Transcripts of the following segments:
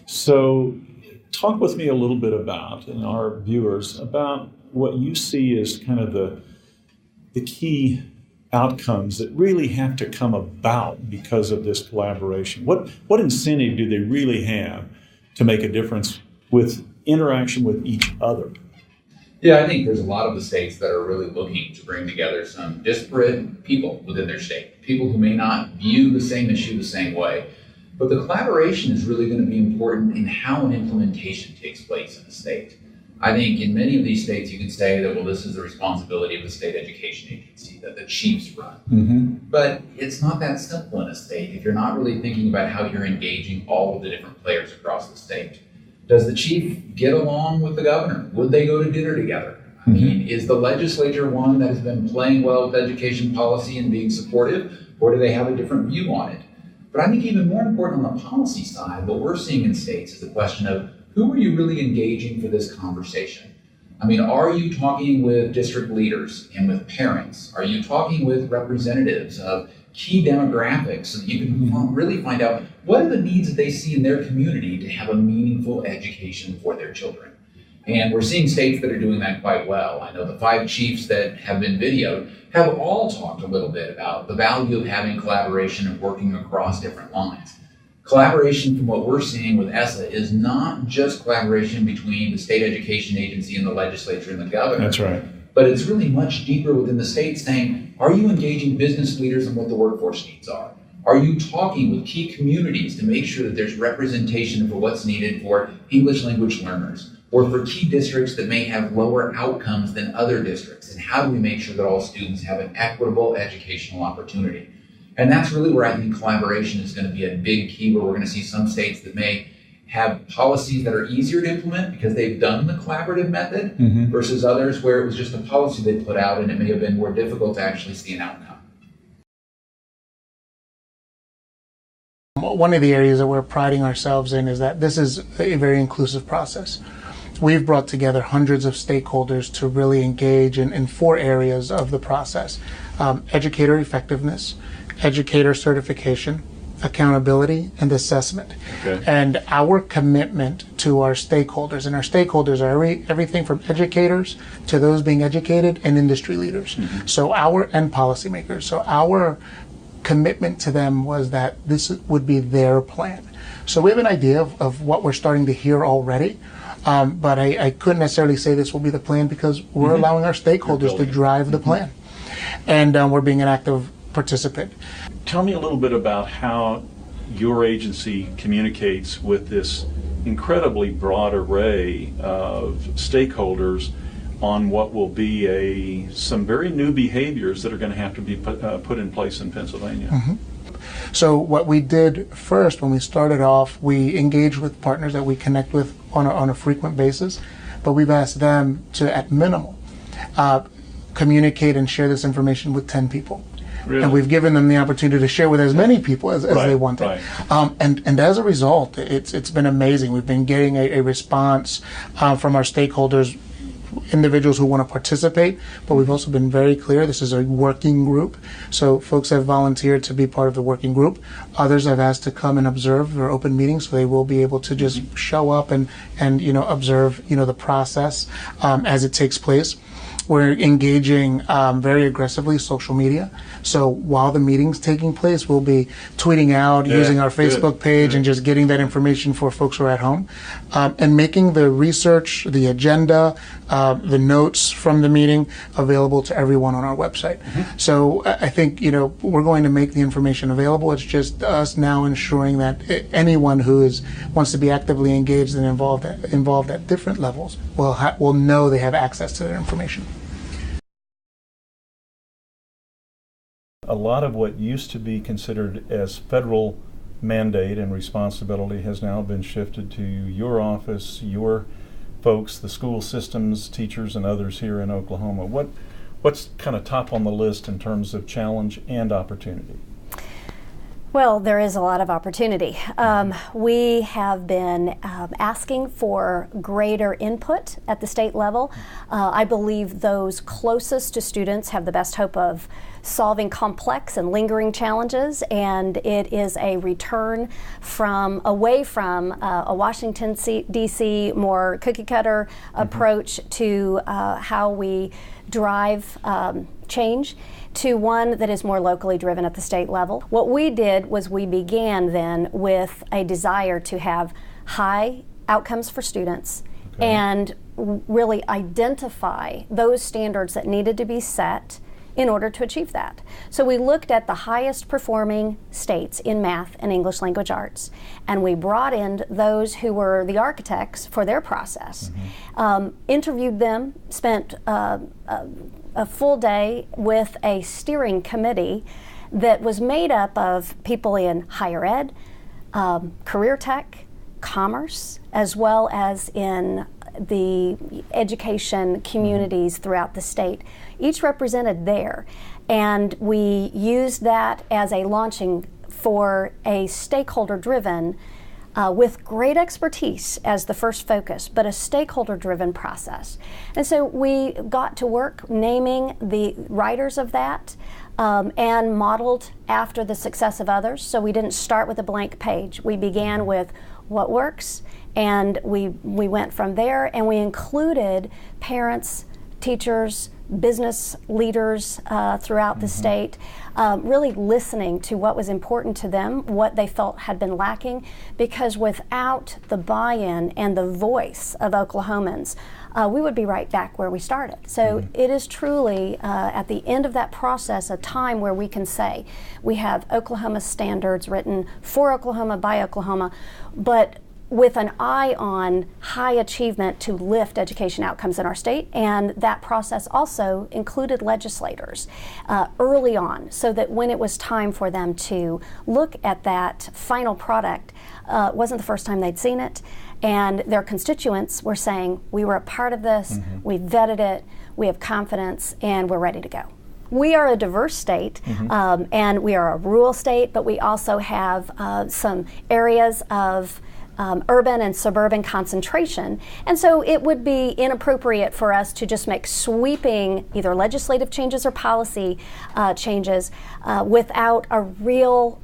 So talk with me a little bit about, and our viewers, about what you see as kind of the key outcomes that really have to come about because of this collaboration. What incentive do they really have to make a difference with interaction with each other? Yeah, I think there's a lot of the states that are really looking to bring together some disparate people within their state, people who may not view the same issue the same way. But the collaboration is really going to be important in how an implementation takes place in a state. I think in many of these states you can say that, well, this is the responsibility of the state education agency that the chiefs run. Mm-hmm. But it's not that simple in a state if you're not really thinking about how you're engaging all of the different players across the state. Does the chief get along with the governor? Would they go to dinner together? I mean, is the legislature one that has been playing well with education policy and being supportive, or do they have a different view on it? But I think even more important on the policy side, what we're seeing in states is the question of who are you really engaging for this conversation? I mean, are you talking with district leaders and with parents? Are you talking with representatives of key demographics so that you can really find out what are the needs that they see in their community to have a meaningful education for their children? And we're seeing states that are doing that quite well. I know the 5 chiefs that have been videoed have all talked a little bit about the value of having collaboration and working across different lines. Collaboration, from what we're seeing with ESSA, is not just collaboration between the state education agency and the legislature and the governor. That's right. But it's really much deeper within the state, saying, are you engaging business leaders in what the workforce needs are? Are you talking with key communities to make sure that there's representation for what's needed for English language learners or for key districts that may have lower outcomes than other districts? And how do we make sure that all students have an equitable educational opportunity? And that's really where I think collaboration is going to be a big key, where we're going to see some states that may have policies that are easier to implement because they've done the collaborative method versus others where it was just a policy they put out and it may have been more difficult to actually see an outcome. One of the areas that we're priding ourselves in is that this is a very inclusive process. We've brought together hundreds of stakeholders to really engage in 4 areas of the process: educator effectiveness, educator certification, accountability, and assessment. Okay. And our commitment to our stakeholders, and our stakeholders are everything from educators to those being educated and industry leaders. And policymakers. So our commitment to them was that this would be their plan. So we have an idea of what we're starting to hear already. But I couldn't necessarily say this will be the plan because we're allowing our stakeholders to drive the plan. And we're being an active participant. Tell me a little bit about how your agency communicates with this incredibly broad array of stakeholders on what will be some very new behaviors that are going to have to be put in place in Pennsylvania. So what we did first when we started off, we engaged with partners that we connect with on a frequent basis, but we've asked them to, at minimal, communicate and share this information with 10 people. Really? And we've given them the opportunity to share with as many people as Right, they wanted. right. And as a result, it's been amazing. We've been getting a response from our stakeholders, individuals who want to participate, but we've also been very clear this is a working group. So folks have volunteered to be part of the working group. Others have asked to come and observe their open meetings, so they will be able to just show up and observe the process as it takes place. We're engaging very aggressively social media. So while the meeting's taking place, we'll be tweeting out, using our Facebook page, and just getting that information for folks who are at home. And making the research, the agenda, the notes from the meeting available to everyone on our website. So I think, we're going to make the information available. It's just us now ensuring that anyone who wants to be actively engaged and involved at different levels will know they have access to their information. A lot of what used to be considered as federal mandate and responsibility has now been shifted to your office, your folks, the school systems, teachers, and others here in Oklahoma. What's kind of top on the list in terms of challenge and opportunity? Well, there is a lot of opportunity. We have been asking for greater input at the state level. I believe those closest to students have the best hope of solving complex and lingering challenges, and it is a return away from a Washington D.C. more cookie cutter approach to how we drive change, to one that is more locally driven at the state level. What we did was we began then with a desire to have high outcomes for students and really identify those standards that needed to be set in order to achieve that. So we looked at the highest performing states in math and English language arts, and we brought in those who were the architects for their process, interviewed them, spent a full day with a steering committee that was made up of people in higher ed, career tech, commerce, as well as in the education communities throughout the state, each represented there. And we used that as a launching for a stakeholder-driven, with great expertise as the first focus, but a stakeholder-driven process. And so we got to work naming the writers of that, and modeled after the success of others. So we didn't start with a blank page. We began with what works, and we went from there, and we included parents, teachers, business leaders throughout the state, really listening to what was important to them, what they felt had been lacking, because without the buy-in and the voice of Oklahomans, we would be right back where we started. So it is truly, at the end of that process, a time where we can say we have Oklahoma standards written for Oklahoma by Oklahoma, but with an eye on high achievement to lift education outcomes in our state. And that process also included legislators early on, so that when it was time for them to look at that final product, it wasn't the first time they'd seen it, and their constituents were saying, we were a part of this, we vetted it, we have confidence, and we're ready to go. We are a diverse state, and we are a rural state, but we also have some areas of urban and suburban concentration. And so it would be inappropriate for us to just make sweeping either legislative changes or policy changes without a real,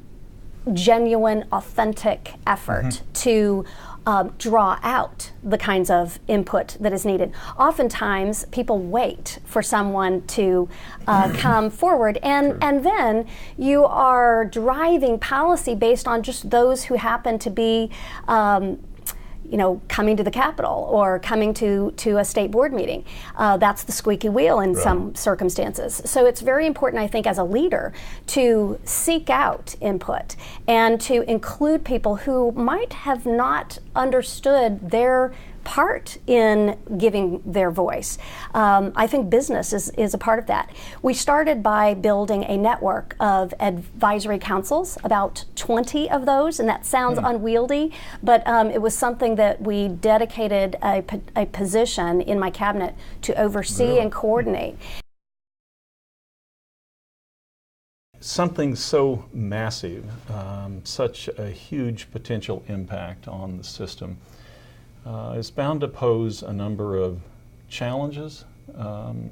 genuine, authentic effort to draw out the kinds of input that is needed. Oftentimes, people wait for someone to come forward, and then you are driving policy based on just those who happen to be coming to the Capitol or coming to a state board meeting. That's the squeaky wheel in some circumstances. So it's very important, I think, as a leader to seek out input and to include people who might have not understood their part in giving their voice. I think business is a part of that. We started by building a network of advisory councils, about 20 of those, and that sounds unwieldy, but it was something that we dedicated a position in my cabinet to oversee and coordinate. Something so massive, such a huge potential impact on the system, is bound to pose a number of challenges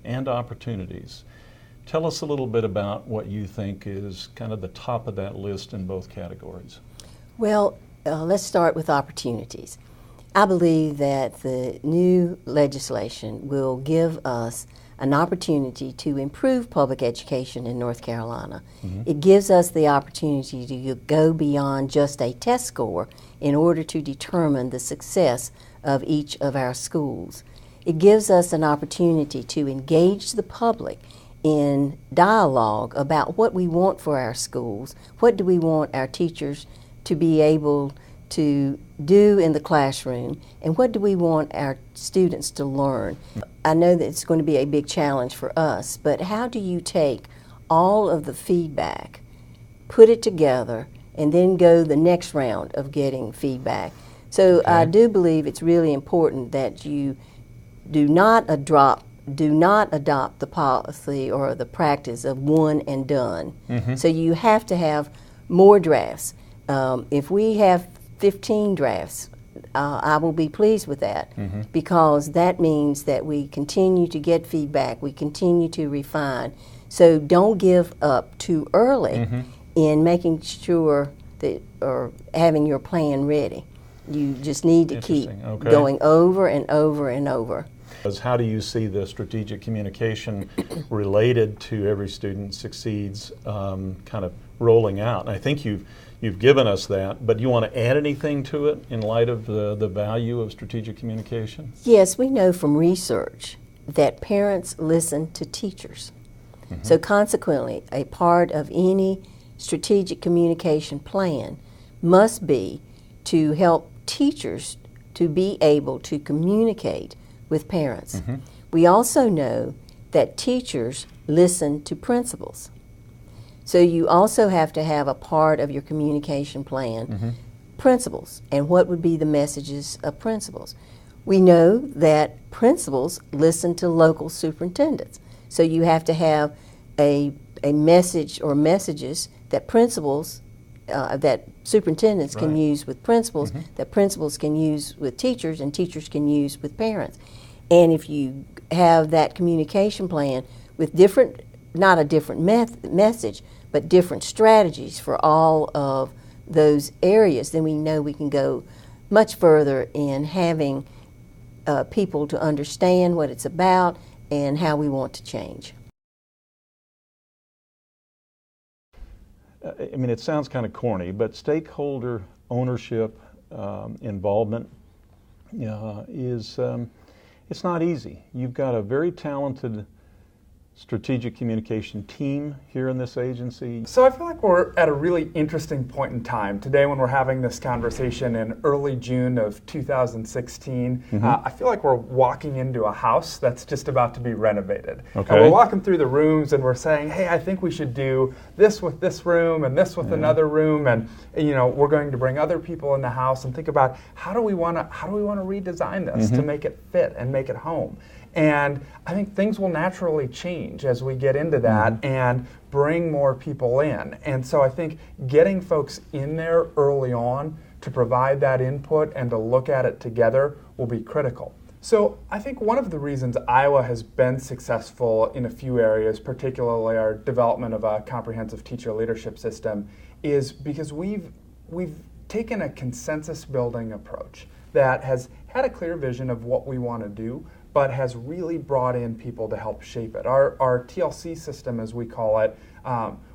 and opportunities. Tell us a little bit about what you think is kind of the top of that list in both categories. Well, let's start with opportunities. I believe that the new legislation will give us an opportunity to improve public education in North Carolina. It gives us the opportunity to go beyond just a test score in order to determine the success of each of our schools. It gives us an opportunity to engage the public in dialogue about what we want for our schools, what do we want our teachers to be able to do in the classroom, and what do we want our students to learn. I know that it's going to be a big challenge for us, but how do you take all of the feedback, put it together, and then go the next round of getting feedback? So I do believe it's really important that you do not adopt the policy or the practice of one and done. So you have to have more drafts. If we have 15 drafts, I will be pleased with that, because that means that we continue to get feedback, we continue to refine. So don't give up too early in making sure that, or having your plan ready. You just need to keep going over and over and over. How do you see the strategic communication related to Every Student Succeeds kind of rolling out? And I think you've given us that, but do you want to add anything to it in light of the value of strategic communication? Yes, we know from research that parents listen to teachers. So consequently, a part of any strategic communication plan must be to help teachers to be able to communicate with parents. We also know that teachers listen to principals. So you also have to have a part of your communication plan, principals, and what would be the messages of principals. We know that principals listen to local superintendents. So you have to have a message or messages that principals, that superintendents can use with principals, that principals can use with teachers, and teachers can use with parents. And if you have that communication plan with different, not a different message, but different strategies for all of those areas, then we know we can go much further in having people to understand what it's about and how we want to change. I mean, it sounds kind of corny, but stakeholder ownership, involvement is, it's not easy. You've got a very talented strategic communication team here in this agency. So I feel like we're at a really interesting point in time today when we're having this conversation in early June of 2016. I feel like we're walking into a house that's just about to be renovated. And we're walking through the rooms and we're saying, hey, I think we should do this with this room and this with another room, and you know, we're going to bring other people in the house and think about how do we want to redesign this to make it fit and make it home. And I think things will naturally change as we get into that and bring more people in. And so I think getting folks in there early on to provide that input and to look at it together will be critical. So I think one of the reasons Iowa has been successful in a few areas, particularly our development of a comprehensive teacher leadership system, is because we've taken a consensus building approach that has had a clear vision of what we want to do, but has really brought in people to help shape it. Our TLC system, as we call it,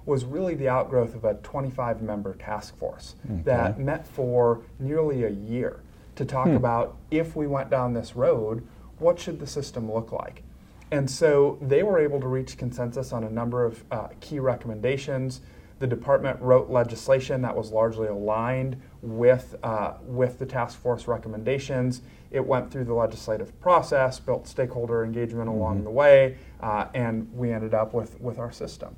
was really the outgrowth of a 25-member task force that met for nearly a year to talk about, if we went down this road, what should the system look like? And so they were able to reach consensus on a number of key recommendations. The department wrote legislation that was largely aligned with the task force recommendations. It went through the legislative process, built stakeholder engagement along the way, and we ended up with our system.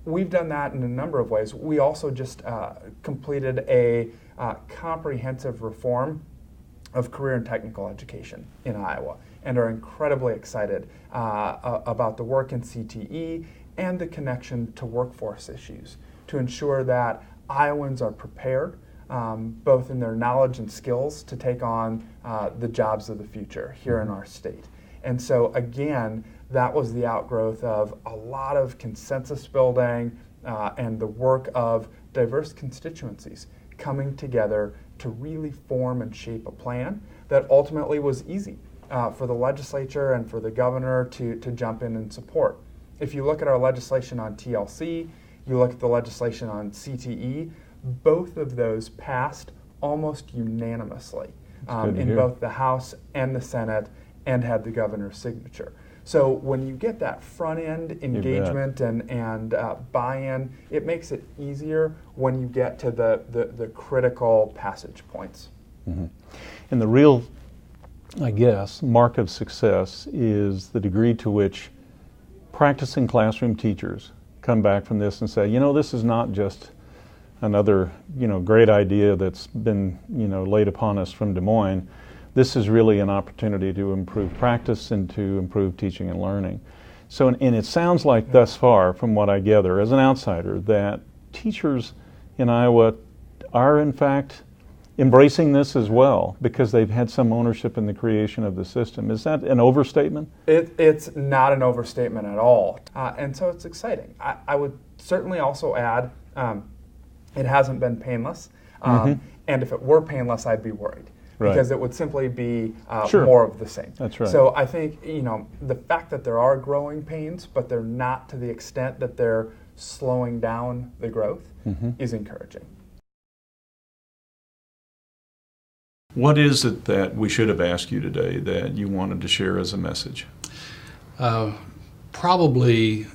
We've done that in a number of ways. We also just completed a comprehensive reform of career and technical education in Iowa, and are incredibly excited about the work in CTE and the connection to workforce issues to ensure that Iowans are prepared, both in their knowledge and skills, to take on the jobs of the future here in our state. And so again, that was the outgrowth of a lot of consensus building and the work of diverse constituencies coming together to really form and shape a plan that ultimately was easy for the legislature and for the governor to jump in and support. If you look at our legislation on TLC, you look at the legislation on CTE, both of those passed almost unanimously in both the House and the Senate, and had the governor's signature. So when you get that front end engagement and buy-in, it makes it easier when you get to the critical passage points. And the real, I guess, mark of success is the degree to which practicing classroom teachers come back from this and say, you know, this is not just another, great idea that's been, laid upon us from Des Moines. This is really an opportunity to improve practice and to improve teaching and learning. So, and it sounds like thus far, from what I gather as an outsider, that teachers in Iowa are in fact embracing this as well because they've had some ownership in the creation of the system. Is that an overstatement? It's not an overstatement at all. And so it's exciting. I would certainly also add it hasn't been painless. And if it were painless, I'd be worried. Right. Because it would simply be Sure. more of the same. That's right. So I think, the fact that there are growing pains, but they're not to the extent that they're slowing down the growth is encouraging. What is it that we should have asked you today that you wanted to share as a message? Probably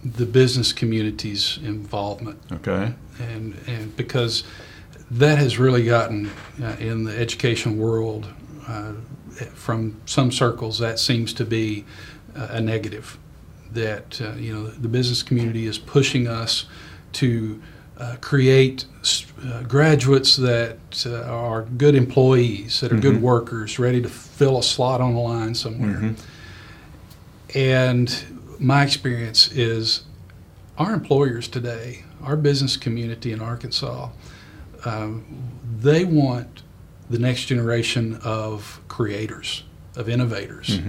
the business community's involvement. Okay. And because that has really gotten in the education world, from some circles, that seems to be a negative. That the business community is pushing us to create graduates that are good employees, that are good workers, ready to fill a slot on the line somewhere. And my experience is our employers today, our business community in Arkansas, they want the next generation of creators, of innovators.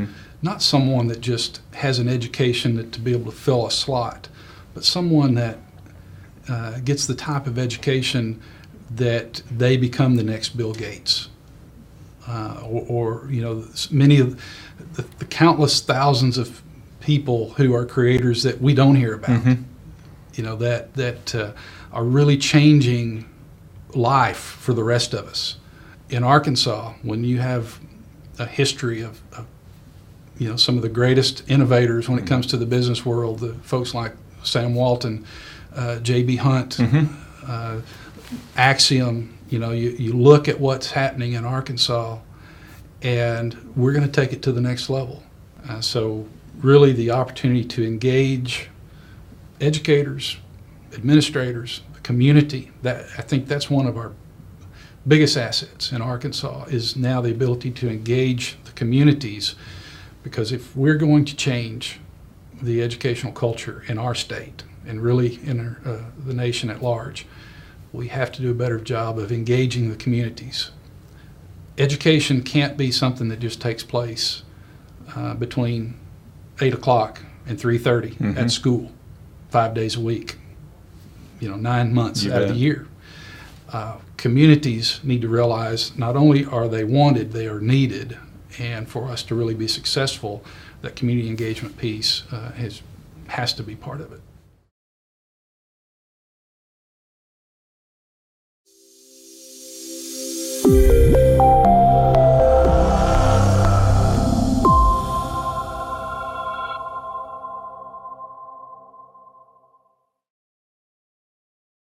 Not someone that just has an education to be able to fill a slot, but someone that gets the type of education that they become the next Bill Gates, or many of the countless thousands of people who are creators that we don't hear about. That are really changing life for the rest of us. In Arkansas, when you have a history of some of the greatest innovators when it comes to the business world, the folks like Sam Walton, J.B. Hunt, Axiom, you look at what's happening in Arkansas, and we're going to take it to the next level. So really the opportunity to engage educators, administrators, the community, that I think that's one of our biggest assets in Arkansas, is now the ability to engage the communities, because if we're going to change the educational culture in our state and really in the nation at large, we have to do a better job of engaging the communities. Education can't be something that just takes place between 8 o'clock and 3:30 at school, 5 days a week, 9 months out of the year. Communities need to realize not only are they wanted, they are needed. And for us to really be successful, that community engagement piece has to be part of it.